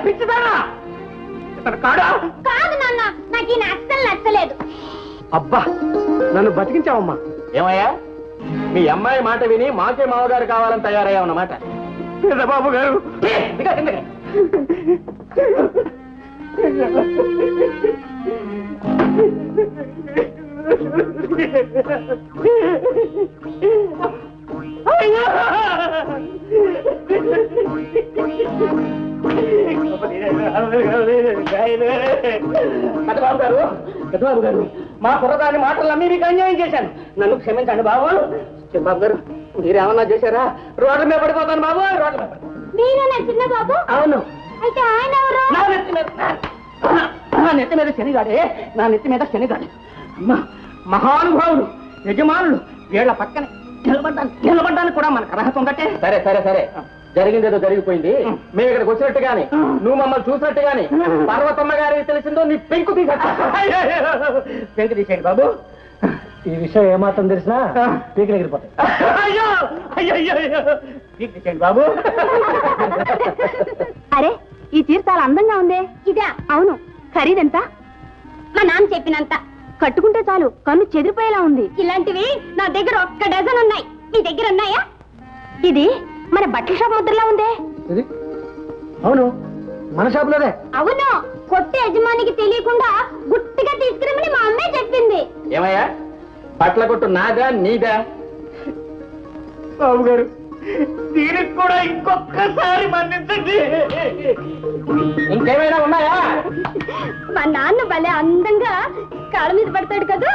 పిచ్చిదానా కాడా? కాదు నాన్న, నాకు ఈ అస్సలు నచ్చలేదు. అబ్బా నన్ను బతికించావమ్మా. ఏమయ్యా మీ అమ్మాయి మాట విని మాకే మామగారు కావాలని తయారయ్యావన్నమాట. బాబు గారు పెద్దబాబు గారు మా కుర్రదాని మాటలన్నీ మీకు అన్యాయం చేశాను. నన్ను క్షమించండి బాబు. చిన్నబాబు గారు మీరేమన్నా చేశారా? రోడ్ల మీద పడిపోతాను బాబు. రోడ్ల మీద మీరేనా చిన్న బాబు? అవును. అయితే ఆయన ఎవరు? నా నెత్తి మీద శనిగాడే. నా నెత్తి మీద శనిగాడే. అమ్మా మహానుభావులు యజమానులు వీళ్ళ పక్కన నిలబడ్డానికి కూడా మనకు అర్హత ఉందటే. సరే సరే సరే జరిగిందేదో జరిగిపోయింది. మేము ఇక్కడికి వచ్చినట్టు గాని నువ్వు మమ్మల్ని చూసినట్టు గాని పార్వతమ్మ గారికి తెలిసిందో నీ పెంకు పెంకు తీసేయండి బాబు. ఈ విషయం ఏమాత్రం తెలిసినా పీకలు ఎగిరిపోతాయి. అయ్యో అయ్యో అయ్యో పీక్ తీసేయండి బాబు. అరే ఈ చీర చాలా అందంగా ఉందే. ఇదా? అవును. ఖరీదెంత? మా నాన్న చెప్పినంత. కట్టుకుంటే చాలు కన్ను చెదిరిపోయేలా ఉంది. ఇలాంటివి నా దగ్గర 1 డజన్ ఉన్నాయి. మీ దగ్గర ఉన్నాయా? ఇది మన బట్టల షాప్ ముద్రలా ఉందే. అవును మన షాప్ లోనే. అవును కొట్టే యజమానికి తెలియకుండా గుట్టిగా తీసుకురమని మా అమ్మే చెప్పింది. ఏమయ్యా బట్టల కొట్టు నాదా నీదా? బాబు గారు దీనికి కూడా ఇంకొకసారి మన్నించండి. ఇంకేమైనా ఉన్నాయా? మా నాన్న భలే అందంగా కాళ్ళ మీద పడతాడు కదా.